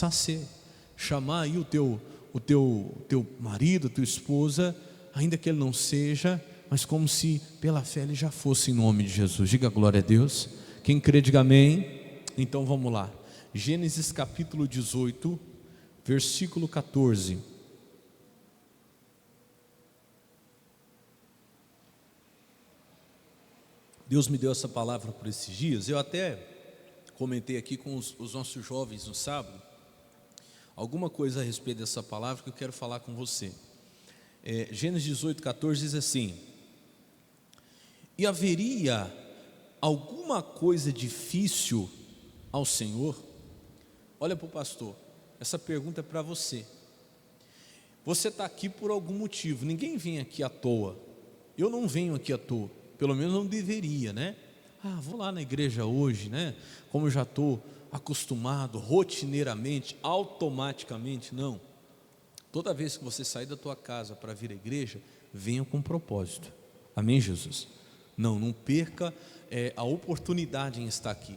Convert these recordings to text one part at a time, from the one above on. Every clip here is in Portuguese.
a ser, chamar aí o teu marido, a tua esposa, ainda que ele não seja, mas como se pela fé ele já fosse, em nome de Jesus. Diga glória a Deus. Quem crê, diga amém. Então vamos lá, Gênesis capítulo 18, versículo 14. Deus me deu essa palavra por esses dias. Eu até comentei aqui com os nossos jovens no sábado alguma coisa a respeito dessa palavra que eu quero falar com você. Gênesis 18, 14 diz assim: e haveria alguma coisa difícil ao Senhor? Olha para o pastor, essa pergunta é para você. Você está aqui por algum motivo, ninguém vem aqui à toa. Eu não venho aqui à toa, pelo menos não deveria, né? Vou lá na igreja hoje, né? Como eu já estou acostumado, rotineiramente, automaticamente. Não. Toda vez que você sair da tua casa para vir à igreja, venha com propósito. Amém, Jesus? Não perca a oportunidade em estar aqui,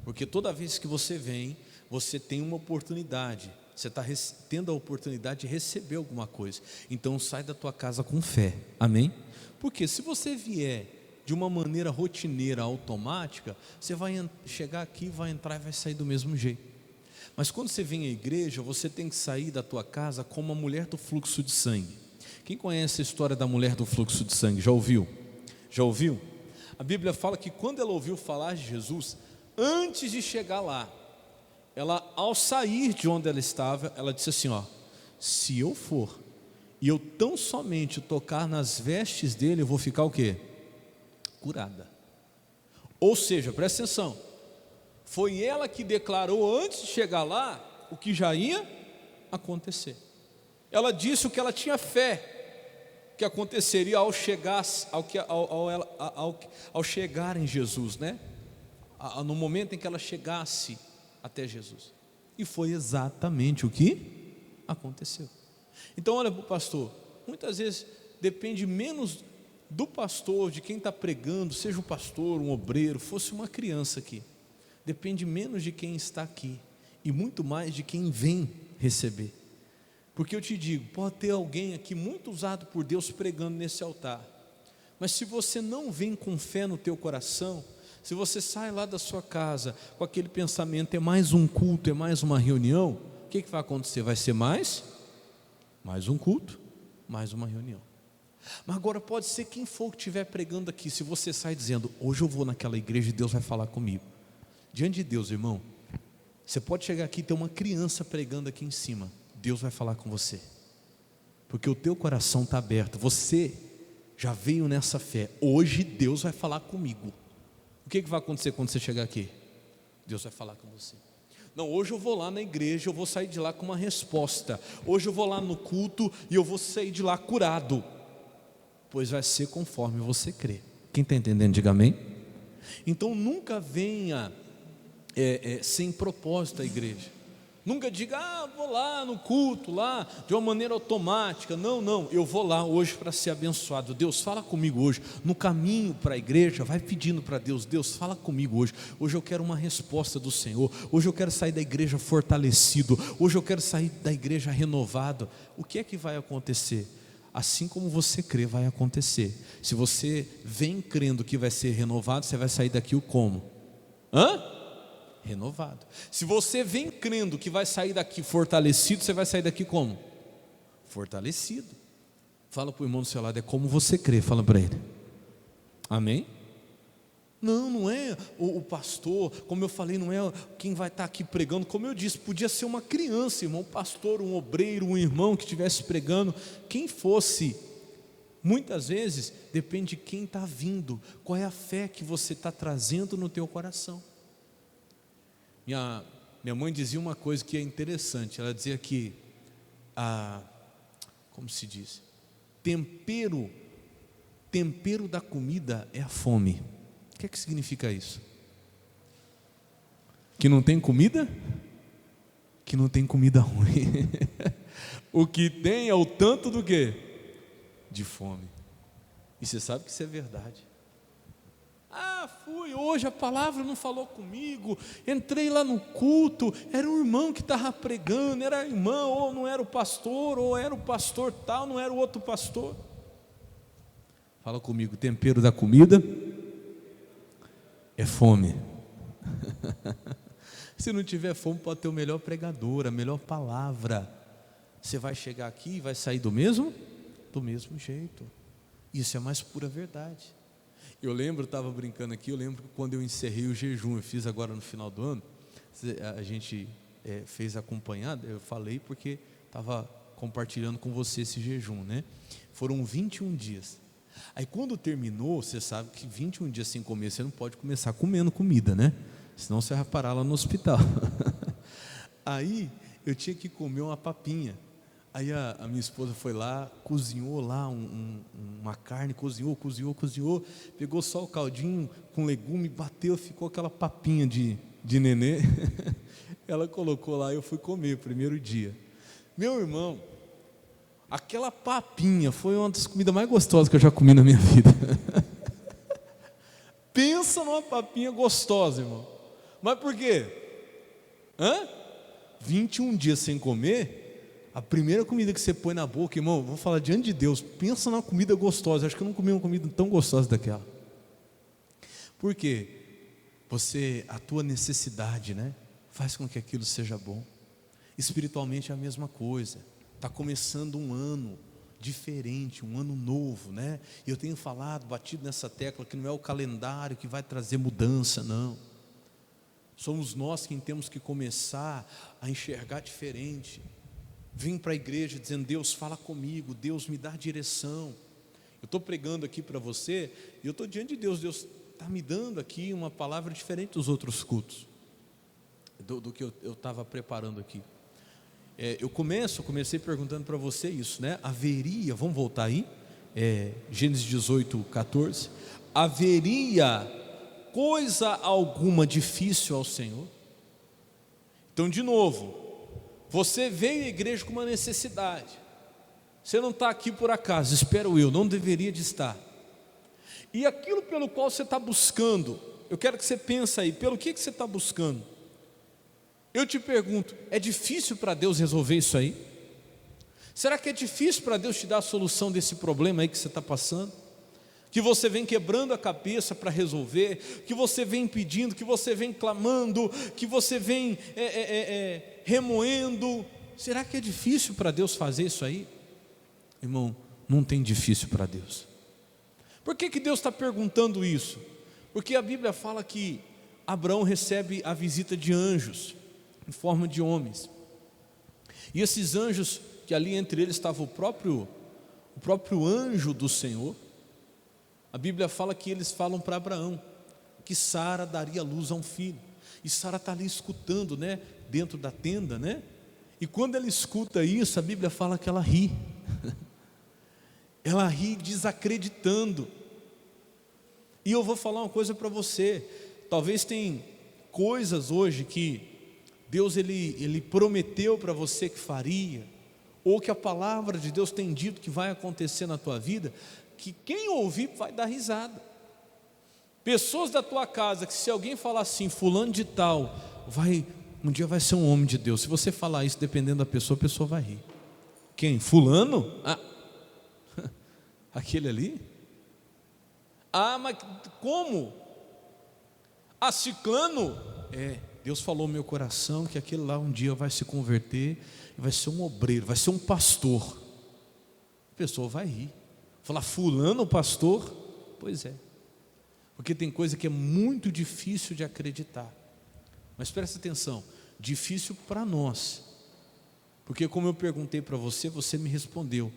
porque toda vez que você vem, você tem uma oportunidade, você está tendo a oportunidade de receber alguma coisa. Então sai da tua casa com fé, amém? Porque se você vier de uma maneira rotineira, automática, você vai chegar aqui, vai entrar e vai sair do mesmo jeito. Mas quando você vem à igreja, você tem que sair da tua casa como a mulher do fluxo de sangue. Quem conhece a história da mulher do fluxo de sangue? Já ouviu? Já ouviu? A Bíblia fala que quando ela ouviu falar de Jesus, antes de chegar lá, ela, ao sair de onde ela estava, ela disse assim: se eu for e eu tão somente tocar nas vestes dele, eu vou ficar o quê? Curada. Ou seja, presta atenção, foi ela que declarou antes de chegar lá o que já ia acontecer. Ela disse o que ela tinha fé que aconteceria ao chegar em Jesus, né? No momento em que ela chegasse até Jesus. E foi exatamente o que aconteceu. Então olha para o pastor, muitas vezes depende menos do pastor, de quem está pregando, seja um pastor, um obreiro, fosse uma criança aqui, depende menos de quem está aqui e muito mais de quem vem receber. Porque eu te digo, pode ter alguém aqui muito usado por Deus pregando nesse altar, mas se você não vem com fé no teu coração, se você sai lá da sua casa com aquele pensamento, é mais um culto, é mais uma reunião, o que vai acontecer? Vai ser mais um culto, mais uma reunião. Mas agora pode ser quem for que estiver pregando aqui, se você sai dizendo, hoje eu vou naquela igreja e Deus vai falar comigo. Diante de Deus, irmão, você pode chegar aqui e ter uma criança pregando aqui em cima, Deus vai falar com você, porque o teu coração está aberto, você já veio nessa fé, hoje Deus vai falar comigo. O que vai acontecer quando você chegar aqui? Deus vai falar com você. Não, hoje eu vou lá na igreja, eu vou sair de lá com uma resposta, hoje eu vou lá no culto e eu vou sair de lá curado. Pois vai ser conforme você crê. Quem está entendendo, diga amém. Então nunca venha sem propósito à igreja. Nunca diga, vou lá no culto, lá, de uma maneira automática. Não, eu vou lá hoje para ser abençoado. Deus, fala comigo hoje. No caminho para a igreja, vai pedindo para Deus, Deus, fala comigo hoje. Hoje eu quero uma resposta do Senhor. Hoje eu quero sair da igreja fortalecido. Hoje eu quero sair da igreja renovado. O que é que vai acontecer? Assim como você crê, vai acontecer. Se você vem crendo que vai ser renovado, você vai sair daqui como? Renovado. Se você vem crendo que vai sair daqui fortalecido, você vai sair daqui como? Fortalecido. Fala para o irmão do seu lado, é como você crê, fala para ele. Amém? Não é o pastor, como eu falei, não é quem vai estar aqui pregando, como eu disse, podia ser uma criança, irmão, um pastor, um obreiro, um irmão que estivesse pregando, quem fosse. Muitas vezes depende de quem está vindo, qual é a fé que você está trazendo no teu coração. Minha mãe dizia uma coisa que é interessante, ela dizia que, como se diz, tempero da comida é a fome. O que é que significa isso? Que não tem comida? Que não tem comida ruim. O que tem é o tanto do quê? De fome. E você sabe que isso é verdade. fui hoje, a palavra não falou comigo, entrei lá no culto, era um irmão que estava pregando, era irmão, ou não era o pastor, ou era o pastor tal, não era o outro pastor. Fala comigo, tempero da comida é fome. Se não tiver fome, pode ter o melhor pregador, a melhor palavra. Você vai chegar aqui e vai sair do mesmo jeito. Isso é a mais pura verdade. Eu lembro, estava brincando aqui, eu lembro que quando eu encerrei o jejum, eu fiz agora no final do ano, a gente fez acompanhado, eu falei porque estava compartilhando com você esse jejum, né? Foram 21 dias. Aí quando terminou, você sabe que 21 dias sem comer, você não pode começar comendo comida, né? Senão você vai parar lá no hospital. Aí eu tinha que comer uma papinha. Aí a minha esposa foi lá, cozinhou lá uma carne, cozinhou, pegou só o caldinho com legume, bateu, ficou aquela papinha de nenê. Ela colocou lá e eu fui comer, primeiro dia. Meu irmão, aquela papinha foi uma das comidas mais gostosas que eu já comi na minha vida. Pensa numa papinha gostosa, irmão. Mas por quê? 21 dias sem comer. A primeira comida que você põe na boca, irmão, vou falar diante de Deus, pensa numa comida gostosa. Acho que eu não comi uma comida tão gostosa daquela. Por quê? A tua necessidade, né, faz com que aquilo seja bom. Espiritualmente é a mesma coisa. Está começando um ano diferente, um ano novo, né? E eu tenho falado, batido nessa tecla, que não é o calendário que vai trazer mudança, não. Somos nós quem temos que começar a enxergar diferente. Vim para a igreja dizendo, Deus fala comigo, Deus me dá direção. Eu estou pregando aqui para você, e eu estou diante de Deus, Deus está me dando aqui uma palavra diferente dos outros cultos, do que eu estava preparando aqui. Eu comecei perguntando para você isso, né? Haveria, vamos voltar aí, Gênesis 18, 14. Haveria coisa alguma difícil ao Senhor? Então, de novo, você veio à igreja com uma necessidade. Você não está aqui por acaso, espero eu, não deveria de estar. E aquilo pelo qual você está buscando, eu quero que você pense aí, pelo que você está buscando? Eu te pergunto, é difícil para Deus resolver isso aí? Será que é difícil para Deus te dar a solução desse problema aí que você está passando? Que você vem quebrando a cabeça para resolver, que você vem pedindo, que você vem clamando, que você vem remoendo. Será que é difícil para Deus fazer isso aí? Irmão, não tem difícil para Deus. Por que Deus está perguntando isso? Porque a Bíblia fala que Abraão recebe a visita de anjos, em forma de homens. E esses anjos, que ali entre eles estava o próprio anjo do Senhor, a Bíblia fala que eles falam para Abraão que Sara daria luz a um filho. E Sara está ali escutando, né, dentro da tenda, né? E quando ela escuta isso, a Bíblia fala que ela ri. Ela ri desacreditando. E eu vou falar uma coisa para você. Talvez tem coisas hoje que Deus ele prometeu para você que faria, ou que a palavra de Deus tem dito que vai acontecer na tua vida, que quem ouvir vai dar risada. Pessoas da tua casa, que se alguém falar assim, fulano de tal, um dia vai ser um homem de Deus. Se você falar isso, dependendo da pessoa, a pessoa vai rir. Quem? Fulano? Aquele ali? Mas como? Ciclano? Deus falou no meu coração que aquele lá um dia vai se converter, vai ser um obreiro, vai ser um pastor. A pessoa vai rir. Falar, fulano pastor? Pois é. Porque tem coisa que é muito difícil de acreditar. Mas presta atenção, difícil para nós. Porque como eu perguntei para você, você me respondeu.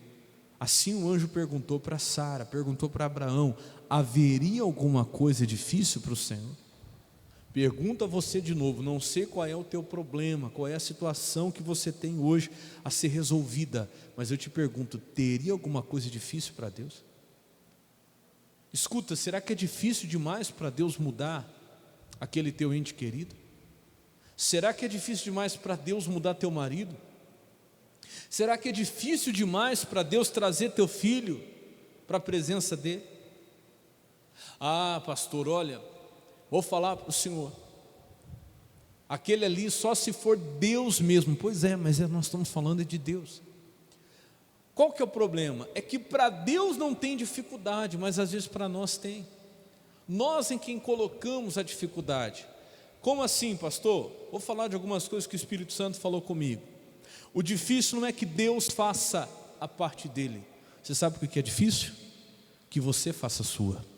Assim o anjo perguntou para Sara, perguntou para Abraão, haveria alguma coisa difícil para o Senhor? Pergunta a você de novo, não sei qual é o teu problema, qual é a situação que você tem hoje a ser resolvida, mas eu te pergunto, teria alguma coisa difícil para Deus? Escuta, será que é difícil demais para Deus mudar aquele teu ente querido? Será que é difícil demais para Deus mudar teu marido? Será que é difícil demais para Deus trazer teu filho para a presença dele? Pastor, olha, Vou falar para o senhor, aquele ali só se for Deus mesmo. Pois é, mas nós estamos falando de Deus. Qual que é o problema? É que para Deus não tem dificuldade, mas às vezes para nós tem. Nós em quem colocamos a dificuldade. Como assim, pastor? Vou falar de algumas coisas que o Espírito Santo falou comigo. O difícil não é que Deus faça a parte dele. Você sabe o que é difícil? Que você faça a sua.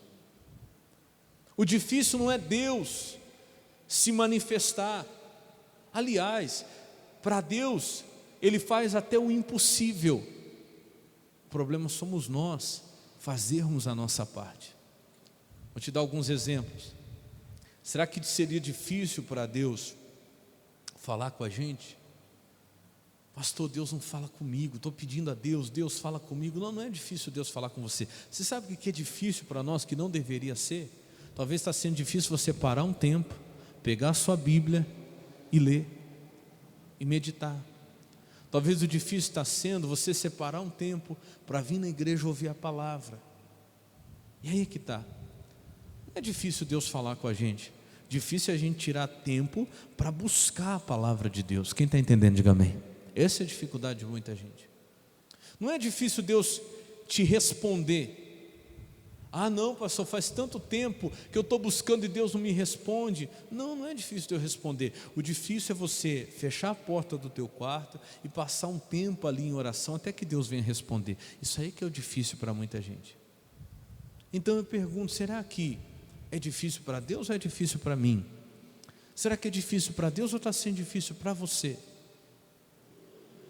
O difícil não é Deus se manifestar. Aliás, para Deus, Ele faz até o impossível. O problema somos nós fazermos a nossa parte. Vou te dar alguns exemplos. Será que seria difícil para Deus falar com a gente? Pastor, Deus não fala comigo, estou pedindo a Deus, Deus fala comigo. Não, não é difícil Deus falar com você. Você sabe o que é difícil para nós, que não deveria ser? Talvez está sendo difícil você parar um tempo, pegar a sua Bíblia e ler, e meditar. Talvez o difícil está sendo você separar um tempo para vir na igreja ouvir a palavra. E aí que está. Não é difícil Deus falar com a gente. Difícil é a gente tirar tempo para buscar a palavra de Deus. Quem está entendendo, diga amém. Essa é a dificuldade de muita gente. Não é difícil Deus te responder. Ah não, pastor, faz tanto tempo que eu estou buscando e Deus não me responde. Não, não é difícil Deus responder. O difícil é você fechar a porta do teu quarto e passar um tempo ali em oração até que Deus venha responder. Isso aí que é o difícil para muita gente. Então eu pergunto, será que é difícil para Deus ou é difícil para mim? Será que é difícil para Deus ou está sendo difícil para você?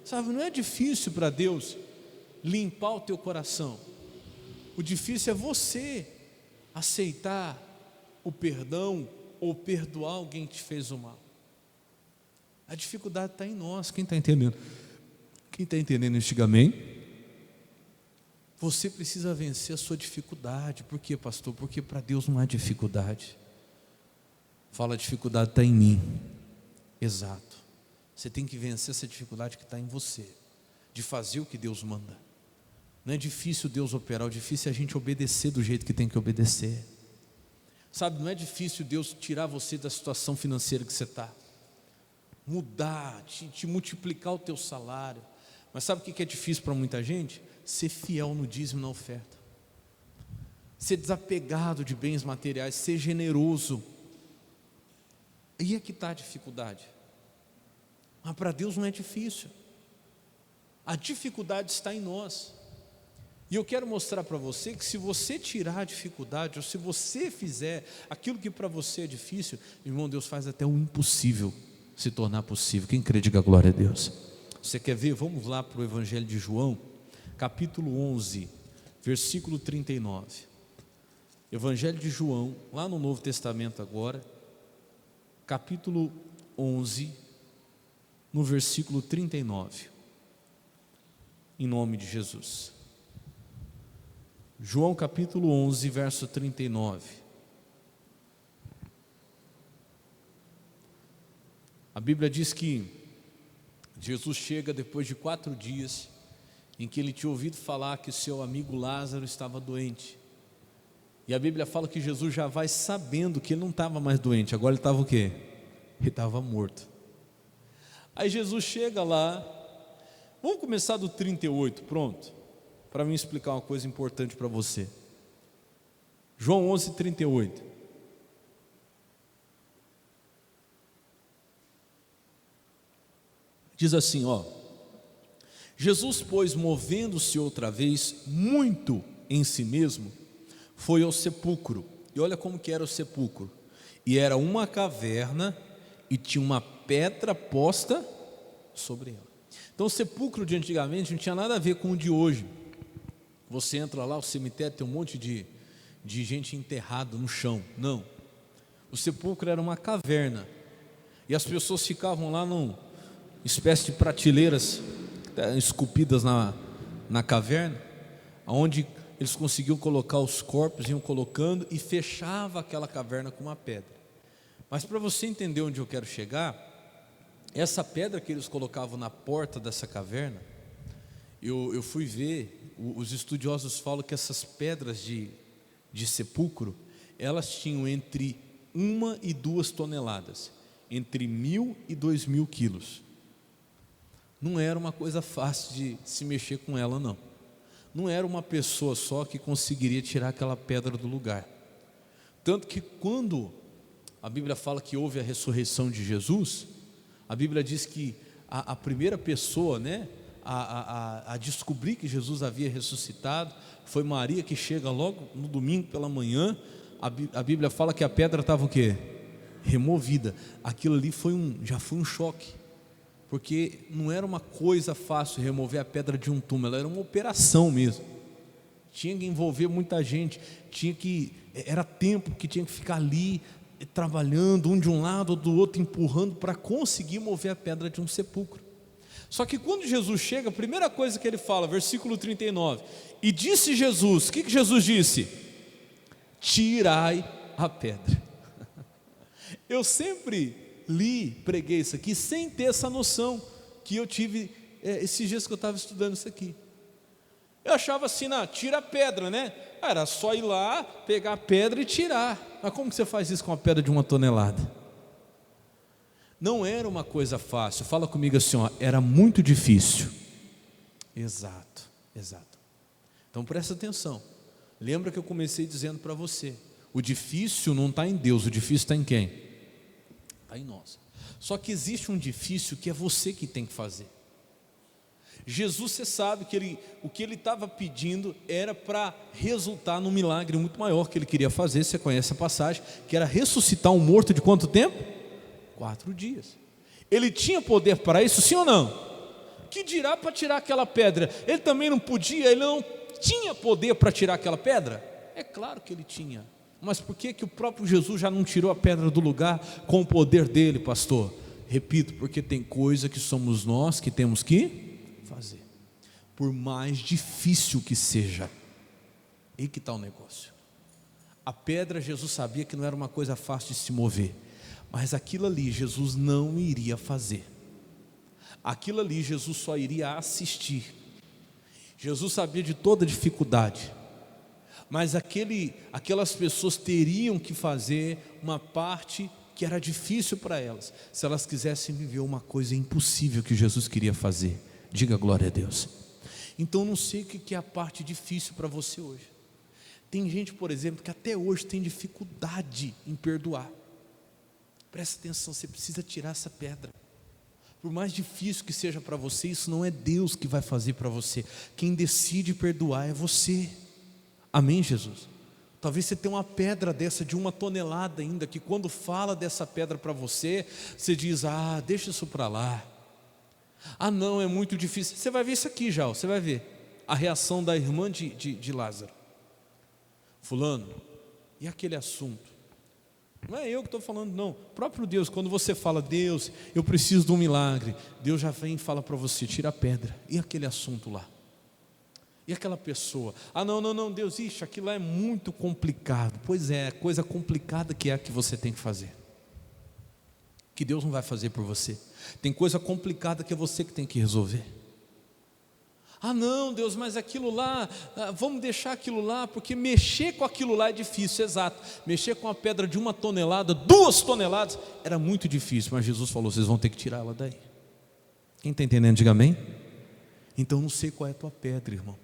Sabe, não é difícil para Deus limpar o teu coração. O difícil é você aceitar o perdão ou perdoar alguém que te fez o mal. A dificuldade está em nós. Quem está entendendo? Quem está entendendo isso, diga amém. Você precisa vencer a sua dificuldade. Por quê, pastor? Porque para Deus não há dificuldade. Fala, a dificuldade está em mim. Exato. Você tem que vencer essa dificuldade que está em você, de fazer o que Deus manda. Não é difícil Deus operar, o difícil é a gente obedecer do jeito que tem que obedecer. Sabe, não é difícil Deus tirar você da situação financeira que você está, mudar, te multiplicar o teu salário. Mas sabe o que é difícil para muita gente? Ser fiel no dízimo e na oferta, ser desapegado de bens materiais, ser generoso. Aí é que está a dificuldade. Mas para Deus não é difícil. A dificuldade está em nós. E eu quero mostrar para você que se você tirar a dificuldade, ou se você fizer aquilo que para você é difícil, irmão, Deus faz até o impossível se tornar possível. Quem crê, diga glória a Deus. Você quer ver? Vamos lá para o Evangelho de João, capítulo 11, versículo 39. Evangelho de João, lá no Novo Testamento agora, capítulo 11, no versículo 39. Em nome de Jesus. João capítulo 11, verso 39. A Bíblia diz que Jesus chega depois de 4 dias, em que ele tinha ouvido falar que seu amigo Lázaro estava doente. E a Bíblia fala que Jesus já vai sabendo que ele não estava mais doente, agora ele estava o quê? Ele estava morto. Aí Jesus chega lá, vamos começar do 38, pronto, para mim explicar uma coisa importante para você. João 11, 38. Diz assim, ó: Jesus, pois, movendo-se outra vez muito em si mesmo, foi ao sepulcro. E olha como que era o sepulcro. E era uma caverna e tinha uma pedra posta sobre ela. Então o sepulcro de antigamente não tinha nada a ver com o de hoje. Você entra lá, o cemitério tem um monte de gente enterrada no chão. Não. O sepulcro era uma caverna. E as pessoas ficavam lá numa espécie de prateleiras esculpidas na caverna, onde eles conseguiam colocar os corpos, iam colocando e fechava aquela caverna com uma pedra. Mas para você entender onde eu quero chegar, essa pedra que eles colocavam na porta dessa caverna, eu fui ver, os estudiosos falam que essas pedras de sepulcro, elas tinham entre 1 e 2 toneladas, entre 1.000 e 2.000 quilos. Não era uma coisa fácil de se mexer com ela, não. Não era uma pessoa só que conseguiria tirar aquela pedra do lugar. Tanto que quando a Bíblia fala que houve a ressurreição de Jesus, a Bíblia diz que a primeira pessoa, né, a descobrir que Jesus havia ressuscitado foi Maria, que chega logo no domingo pela manhã. A Bíblia fala que a pedra estava o quê? Removida. Aquilo ali já foi um choque, porque não era uma coisa fácil remover a pedra de um túmulo, ela era uma operação mesmo. Tinha que envolver muita gente, era tempo que tinha que ficar ali trabalhando, um de um lado ou do outro, empurrando para conseguir mover a pedra de um sepulcro. Só que quando Jesus chega, a primeira coisa que ele fala, versículo 39, e disse Jesus, o que Jesus disse? Tirai a pedra. Eu sempre preguei isso aqui sem ter essa noção que eu tive esses dias que eu estava estudando isso aqui. Eu achava assim, tira a pedra, né? Era só ir lá, pegar a pedra e tirar. Mas como que você faz isso com uma pedra de 1 tonelada? Não era uma coisa fácil. Fala comigo assim, era muito difícil. Exato. Então presta atenção. Lembra que eu comecei dizendo para você, o difícil não está em Deus, o difícil está em quem? Está em nós. Só que existe um difícil que é você que tem que fazer. Jesus, você sabe que o que ele estava pedindo era para resultar num milagre muito maior que ele queria fazer. Você conhece a passagem, que era ressuscitar um morto de quanto tempo? 4 dias. Ele tinha poder para isso, sim ou não? Que dirá para tirar aquela pedra? Ele também não podia, ele não tinha poder para tirar aquela pedra? É claro que ele tinha. Mas por que o próprio Jesus já não tirou a pedra do lugar com o poder dele, pastor? Repito, porque tem coisa que somos nós que temos que fazer, por mais difícil que seja. E que tal o negócio? A pedra, Jesus sabia que não era uma coisa fácil de se mover, mas aquilo ali Jesus não iria fazer. Aquilo ali Jesus só iria assistir. Jesus sabia de toda a dificuldade, mas aquelas pessoas teriam que fazer uma parte que era difícil para elas, se elas quisessem viver uma coisa impossível que Jesus queria fazer. Diga glória a Deus. Então não sei o que é a parte difícil para você hoje. Tem gente, por exemplo, que até hoje tem dificuldade em perdoar. Presta atenção, você precisa tirar essa pedra. Por mais difícil que seja para você, isso não é Deus que vai fazer para você. Quem decide perdoar é você. Amém, Jesus? Talvez você tenha uma pedra dessa de 1 tonelada ainda, que quando fala dessa pedra para você, você diz, deixa isso para lá. Não, é muito difícil. Você vai ver isso aqui já, você vai ver a reação da irmã de Lázaro. Fulano, e aquele assunto? Não é eu que estou falando, não. O próprio Deus, quando você fala, Deus, eu preciso de um milagre, Deus já vem e fala para você, tira a pedra. E aquele assunto lá? E aquela pessoa? Não, Deus, aquilo lá é muito complicado. Pois é, coisa complicada que é a que você tem que fazer, que Deus não vai fazer por você. Tem coisa complicada que é você que tem que resolver. Não, Deus, mas aquilo lá, vamos deixar aquilo lá, porque mexer com aquilo lá é difícil. Exato, mexer com a pedra de 1 tonelada, 2 toneladas, era muito difícil, mas Jesus falou, vocês vão ter que tirar ela daí. Quem está entendendo, diga amém. Então não sei qual é a tua pedra, irmão.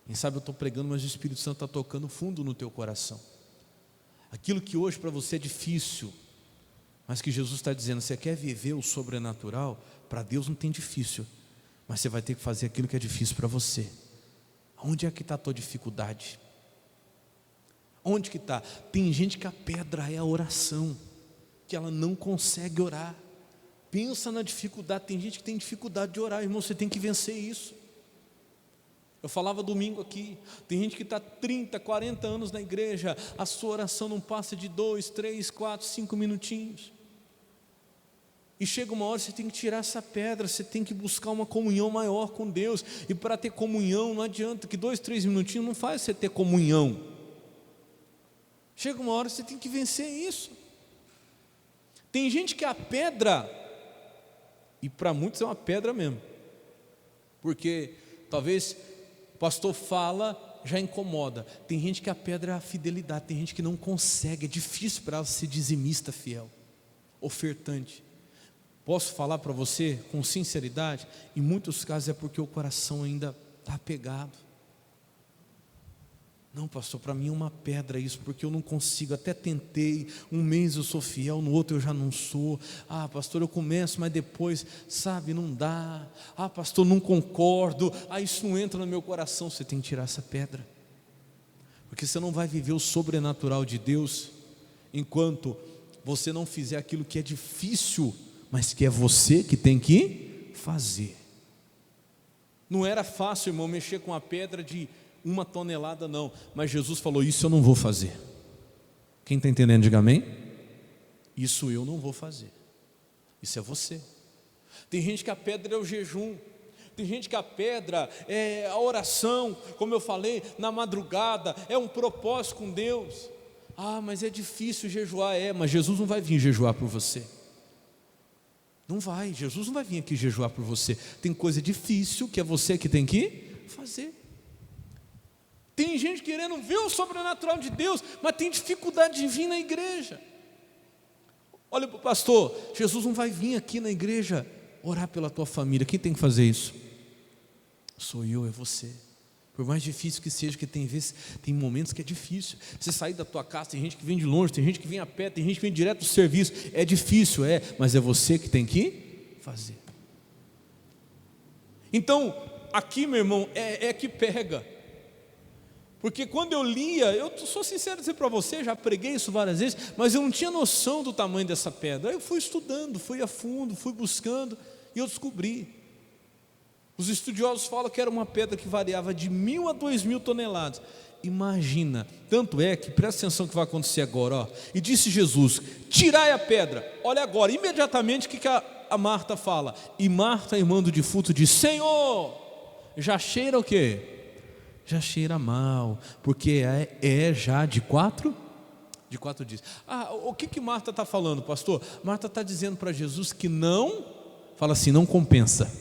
Quem sabe eu estou pregando, mas o Espírito Santo está tocando fundo no teu coração. Aquilo que hoje para você é difícil, mas que Jesus está dizendo, você quer viver o sobrenatural? Para Deus não tem difícil, mas você vai ter que fazer aquilo que é difícil para você. Onde é que está a tua dificuldade? Onde que está? Tem gente que a pedra é a oração, que ela não consegue orar. Pensa na dificuldade, tem gente que tem dificuldade de orar, irmão, você tem que vencer isso. Eu falava domingo aqui, tem gente que está 30, 40 anos na igreja, a sua oração não passa de 2, 3, 4, 5 minutinhos. E chega uma hora, você tem que tirar essa pedra, você tem que buscar uma comunhão maior com Deus. E para ter comunhão, não adianta que 2, 3 minutinhos não faz você ter comunhão. Chega uma hora, você tem que vencer isso. Tem gente que a pedra, e para muitos é uma pedra mesmo, porque talvez o pastor fala já incomoda. Tem gente que a pedra é a fidelidade, tem gente que não consegue, é difícil para ela ser dizimista fiel, ofertante. Posso falar para você com sinceridade? Em muitos casos é porque o coração ainda está apegado. Não, pastor, para mim é uma pedra isso, porque eu não consigo, até tentei, um mês eu sou fiel, no outro eu já não sou. Ah, pastor, eu começo, mas depois, sabe, não dá. Ah, pastor, não concordo. Ah, isso não entra no meu coração. Você tem que tirar essa pedra, porque você não vai viver o sobrenatural de Deus enquanto você não fizer aquilo que é difícil, mas que é você que tem que fazer. Não era fácil, irmão, mexer com a pedra de 1 tonelada, não, mas Jesus falou: isso eu não vou fazer. Quem está entendendo, diga amém. Isso eu não vou fazer, isso é você. Tem gente que a pedra é o jejum, tem gente que a pedra é a oração, como eu falei, na madrugada, é um propósito com Deus. Ah, mas é difícil jejuar, mas Jesus não vai vir jejuar por você. Não vai, Jesus não vai vir aqui jejuar por você. Tem coisa difícil que é você que tem que fazer. Tem gente querendo ver o sobrenatural de Deus, mas tem dificuldade de vir na igreja. Olha para o pastor, Jesus não vai vir aqui na igreja orar pela tua família. Quem tem que fazer isso? Sou eu, é você. Por mais difícil que seja, que tem vezes, tem momentos que é difícil. Você sair da tua casa, tem gente que vem de longe, tem gente que vem a pé, tem gente que vem direto do serviço. É difícil, mas é você que tem que fazer. Então, aqui, meu irmão, é que pega. Porque quando eu lia, eu sou sincero dizer para você, já preguei isso várias vezes, mas eu não tinha noção do tamanho dessa pedra. Aí eu fui estudando, fui a fundo, fui buscando, e eu descobri. Os estudiosos falam que era uma pedra que variava de 1.000 a 2.000 toneladas. Imagina, tanto é que, presta atenção que vai acontecer agora, ó. E disse Jesus: tirai a pedra. Olha agora, imediatamente o que a Marta fala? E Marta, irmã do defunto, diz: Senhor, já cheira o quê? Já cheira mal, porque já de 4 dias. O que Marta está falando, pastor? Marta está dizendo para Jesus que não, fala assim, não compensa.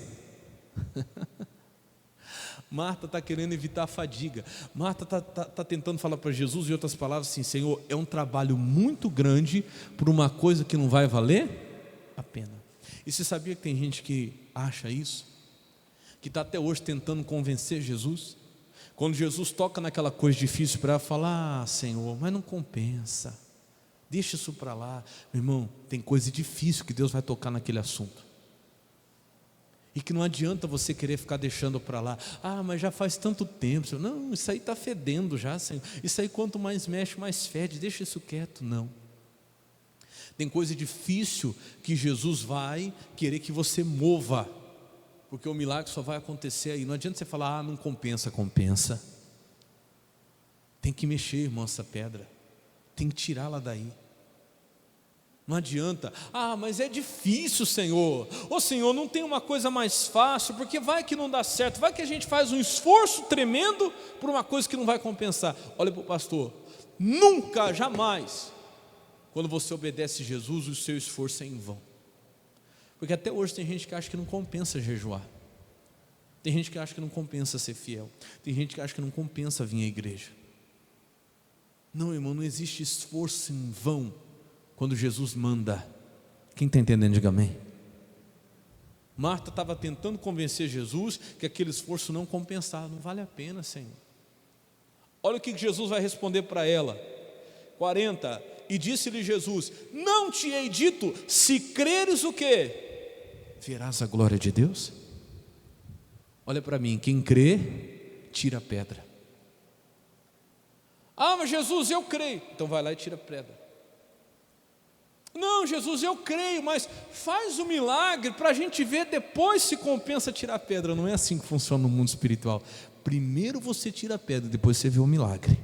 Marta está querendo evitar a fadiga. Marta está tentando falar para Jesus, em outras palavras, assim: Senhor, é um trabalho muito grande por uma coisa que não vai valer a pena. E você sabia que tem gente que acha isso? Que está até hoje tentando convencer Jesus? Quando Jesus toca naquela coisa difícil para ela, fala: Senhor, mas não compensa, deixa isso para lá. Meu irmão, tem coisa difícil que Deus vai tocar naquele assunto, e que não adianta você querer ficar deixando para lá. Mas já faz tanto tempo. Senhor. Não, isso aí está fedendo já, Senhor. Isso aí quanto mais mexe, mais fede. Deixa isso quieto. Não. Tem coisa difícil que Jesus vai querer que você mova, porque o milagre só vai acontecer aí. Não adianta você falar: não compensa. Compensa. Tem que mexer, irmão, essa pedra. Tem que tirá-la daí. Não adianta: mas é difícil, Senhor. Senhor, não tem uma coisa mais fácil, porque vai que não dá certo. Vai que a gente faz um esforço tremendo por uma coisa que não vai compensar. Olha para o pastor, nunca, jamais, quando você obedece a Jesus, o seu esforço é em vão. Porque até hoje tem gente que acha que não compensa jejuar. Tem gente que acha que não compensa ser fiel. Tem gente que acha que não compensa vir à igreja. Não, irmão, não existe esforço em vão quando Jesus manda. Quem está entendendo, diga amém. Marta estava tentando convencer Jesus que aquele esforço não compensava. Não vale a pena, Senhor. Olha o que Jesus vai responder para ela. 40. E disse-lhe Jesus: não te hei dito, se creres o quê? Verás a glória de Deus? Olha para mim, quem crê, tira a pedra. Mas Jesus, eu creio. Então vai lá e tira a pedra. Não, Jesus, eu creio, mas faz o milagre para a gente ver depois se compensa tirar a pedra. Não é assim que funciona no mundo espiritual. Primeiro você tira a pedra, depois você vê o milagre.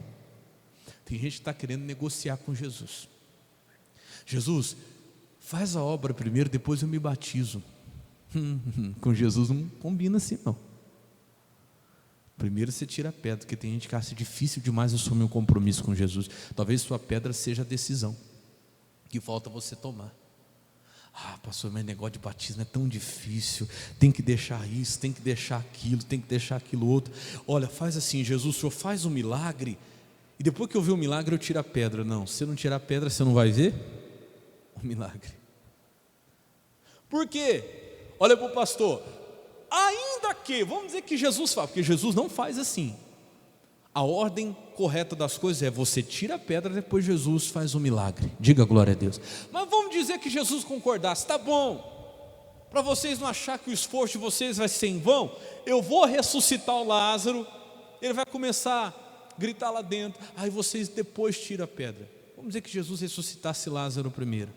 Tem gente que está querendo negociar com Jesus. Jesus, faz a obra primeiro, depois eu me batizo. Com Jesus não combina assim não. Primeiro você tira a pedra, porque tem gente que acha difícil demais assumir um compromisso com Jesus. Talvez sua pedra seja a decisão que falta você tomar. Ah, pastor, mas negócio de batismo é tão difícil, tem que deixar isso, tem que deixar aquilo, tem que deixar aquilo outro. Olha, faz assim, Jesus, o Senhor faz um milagre, e depois que eu ver o milagre eu tiro a pedra. Não, se eu não tirar a pedra, você não vai ver o milagre. Por quê? Olha para o pastor, ainda que, vamos dizer que Jesus faz, porque Jesus não faz assim. A ordem correta das coisas é: você tira a pedra, depois Jesus faz o milagre. Diga glória a Deus. Mas vamos dizer que Jesus concordasse: tá bom, para vocês não achar que o esforço de vocês vai ser em vão, eu vou ressuscitar o Lázaro, ele vai começar a gritar lá dentro, aí vocês depois tiram a pedra. Vamos dizer que Jesus ressuscitasse Lázaro primeiro.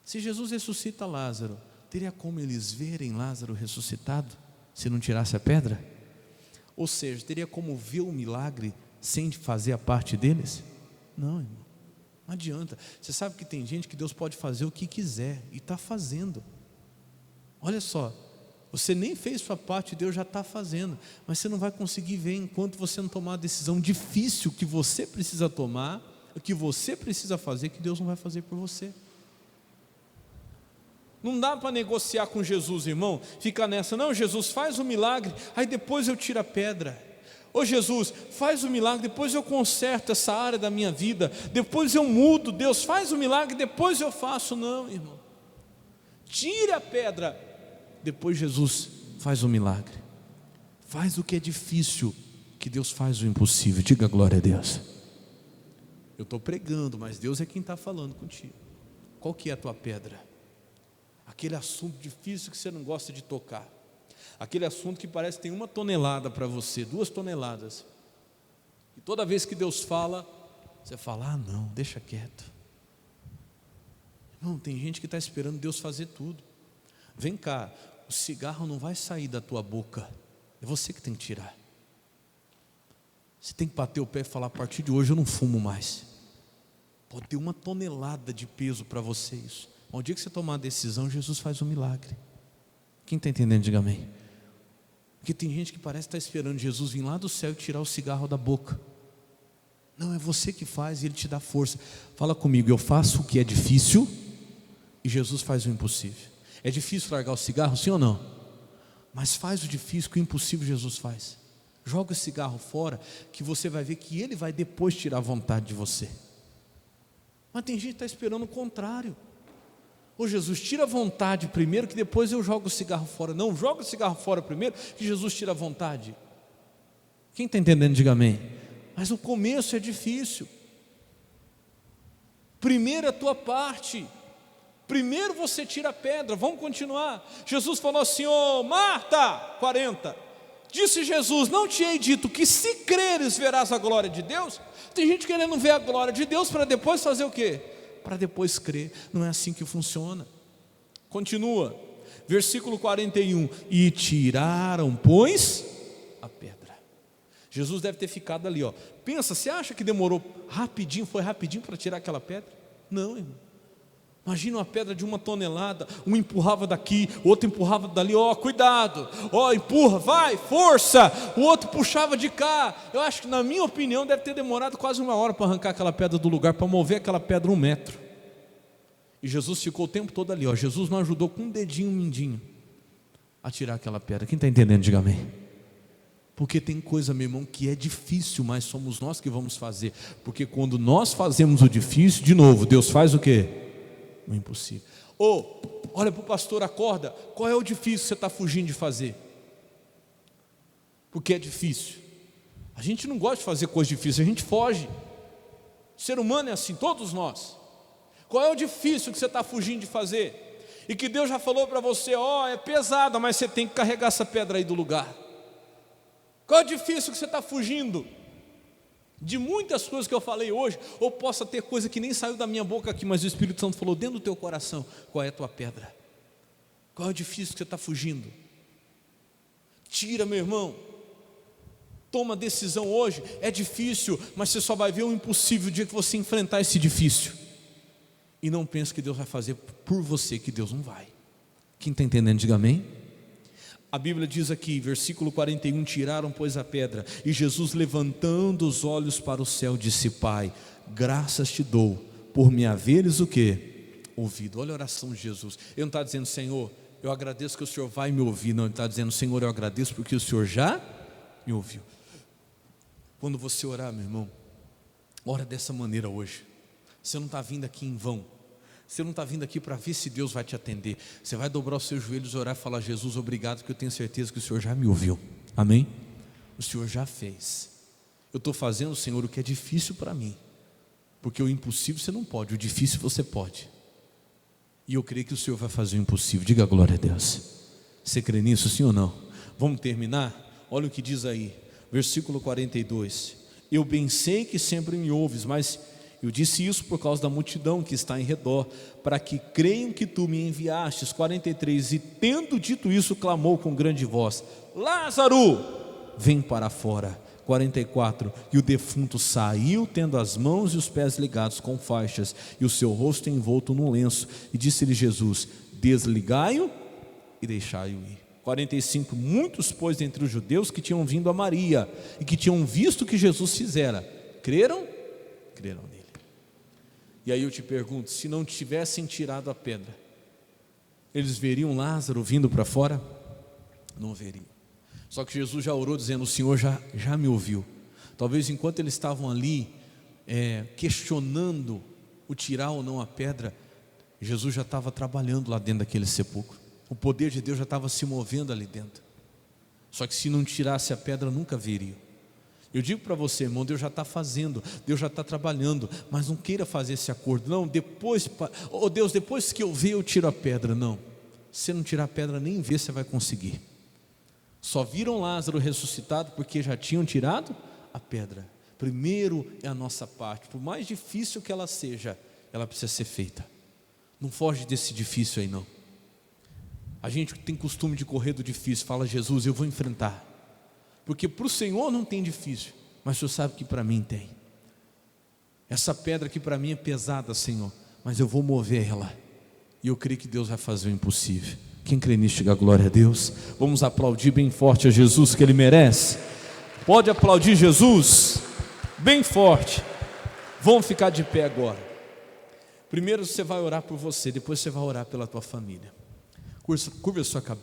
Se Jesus ressuscita Lázaro, teria como eles verem Lázaro ressuscitado, se não tirasse a pedra? Ou seja, teria como ver o milagre sem fazer a parte deles? Não, irmão, não adianta. Você sabe que tem gente que Deus pode fazer o que quiser, e está fazendo. Olha só, você nem fez sua parte, Deus já está fazendo, mas você não vai conseguir ver enquanto você não tomar a decisão difícil que você precisa tomar, o que você precisa fazer, que Deus não vai fazer por você. Não dá para negociar com Jesus, irmão, fica nessa: não, Jesus, faz o milagre, aí depois eu tiro a pedra. Ô Jesus, faz o milagre, depois eu conserto essa área da minha vida, depois eu mudo. Deus, faz o milagre, depois eu faço. Não, irmão, tire a pedra, depois Jesus faz o milagre. Faz o que é difícil, que Deus faz o impossível. Diga glória a Deus. Eu estou pregando, mas Deus é quem está falando contigo. Qual que é a tua pedra? Aquele assunto difícil que você não gosta de tocar, aquele assunto que parece que tem 1 tonelada para você, 2 toneladas, e toda vez que Deus fala, você fala: ah não, deixa quieto. Não, tem gente que está esperando Deus fazer tudo. Vem cá, o cigarro não vai sair da tua boca, é você que tem que tirar. Você tem que bater o pé e falar: a partir de hoje eu não fumo mais. Pode ter 1 tonelada de peso para você isso. O dia que você tomar a decisão, Jesus faz um milagre. Quem está entendendo, diga amém. Porque tem gente que parece estar esperando Jesus vir lá do céu e tirar o cigarro da boca. Não, é você que faz e Ele te dá força. Fala comigo: eu faço o que é difícil e Jesus faz o impossível. É difícil largar o cigarro, sim ou não? Mas faz o difícil, que o impossível Jesus faz. Joga o cigarro fora, que você vai ver que Ele vai depois tirar a vontade de você. Mas tem gente que está esperando o contrário. Ô Jesus, tira a vontade primeiro, que depois eu jogo o cigarro fora. Não, joga o cigarro fora primeiro, que Jesus tira a vontade. Quem está entendendo, diga amém. Mas o começo é difícil. Primeiro a tua parte, primeiro você tira a pedra. Vamos continuar. Jesus falou assim: ô Marta, 40, disse Jesus: não te hei dito que se creres verás a glória de Deus? Tem gente querendo ver a glória de Deus para depois fazer o quê? Para depois crer. Não é assim que funciona. Continua, versículo 41, e tiraram, pois, a pedra. Jesus deve ter ficado ali, ó. Pensa, você acha que demorou rapidinho, foi rapidinho para tirar aquela pedra? Não, irmão. Imagina uma pedra de 1 tonelada, um empurrava daqui, o outro empurrava dali, ó, cuidado, ó, empurra, vai, força, o outro puxava de cá. Eu acho que, na minha opinião, deve ter demorado quase 1 hora para arrancar aquela pedra do lugar, para mover aquela pedra 1 metro. E Jesus ficou o tempo todo ali, ó. Jesus não ajudou com um dedinho mindinho a tirar aquela pedra. Quem está entendendo, diga amém. Porque tem coisa, meu irmão, que é difícil, mas somos nós que vamos fazer. Porque quando nós fazemos o difícil, de novo, Deus faz o quê? O impossível. Ou, olha para o pastor, acorda. Qual é o difícil que você está fugindo de fazer? Porque é difícil. A gente não gosta de fazer coisa difícil, a gente foge. O ser humano é assim, todos nós. Qual é o difícil que você está fugindo de fazer? E que Deus já falou para você: ó, é pesado, mas você tem que carregar essa pedra aí do lugar. Qual é o difícil que você está fugindo? De muitas coisas que eu falei hoje, ou possa ter coisa que nem saiu da minha boca aqui, mas o Espírito Santo falou dentro do teu coração. Qual é a tua pedra? Qual é o difícil que você está fugindo? Tira, meu irmão. Toma decisão hoje. É difícil, mas você só vai ver o impossível o dia que você enfrentar esse difícil. E não pense que Deus vai fazer por você, que Deus não vai. Quem está entendendo, diga amém. A Bíblia diz aqui, versículo 41, tiraram, pois, a pedra, e Jesus, levantando os olhos para o céu, disse: Pai, graças te dou, por me haveres o quê? ouvido. Olha a oração de Jesus. Ele não está dizendo, Senhor, eu agradeço que o Senhor vai me ouvir. Não, ele está dizendo, Senhor, eu agradeço porque o Senhor já me ouviu. Quando você orar, meu irmão, ora dessa maneira hoje. Você não está vindo aqui em vão. Você não está vindo aqui para ver se Deus vai te atender. Você vai dobrar os seus joelhos, orar e falar, Jesus, obrigado, porque eu tenho certeza que o Senhor já me ouviu. Amém? O Senhor já fez. Eu estou fazendo, Senhor, o que é difícil para mim. Porque o impossível você não pode, o difícil você pode. E eu creio que o Senhor vai fazer o impossível. Diga glória a Deus. Você crê nisso, sim ou não? Vamos terminar? Olha o que diz aí, versículo 42. Eu bem sei que sempre me ouves, mas eu disse isso por causa da multidão que está em redor, para que creiam que tu me enviastes. 43. E tendo dito isso, clamou com grande voz, Lázaro, vem para fora. 44. E o defunto saiu, tendo as mãos e os pés ligados com faixas, e o seu rosto envolto num lenço. E disse-lhe Jesus, desligai-o e deixai-o ir. 45. Muitos, pois, dentre os judeus que tinham vindo a Maria, e que tinham visto o que Jesus fizera, creram? Creram nele. E aí eu te pergunto, se não tivessem tirado a pedra, eles veriam Lázaro vindo para fora? Não veriam. Só que Jesus já orou dizendo, o Senhor já me ouviu. Talvez enquanto eles estavam ali questionando o tirar ou não a pedra, Jesus já estava trabalhando lá dentro daquele sepulcro. O poder de Deus já estava se movendo ali dentro. Só que se não tirasse a pedra, nunca veriam. Eu digo para você, irmão, Deus já está fazendo, Deus já está trabalhando, mas não queira fazer esse acordo. Não, depois, Deus, depois que eu ver, eu tiro a pedra. Não, se você não tirar a pedra, nem ver você vai conseguir. Só viram Lázaro ressuscitado porque já tinham tirado a pedra. Primeiro é a nossa parte, por mais difícil que ela seja, ela precisa ser feita. Não foge desse difícil aí não. A gente tem costume de correr do difícil, fala, Jesus, eu vou enfrentar. Porque para o Senhor não tem difícil, mas o Senhor sabe que para mim tem. Essa pedra aqui para mim é pesada, Senhor, mas eu vou mover ela. E eu creio que Deus vai fazer o impossível. Quem crê nisso, diga glória a Deus. Vamos aplaudir bem forte a Jesus, que Ele merece. Pode aplaudir Jesus bem forte. Vamos ficar de pé agora. Primeiro você vai orar por você, depois você vai orar pela tua família. Curva a sua cabeça.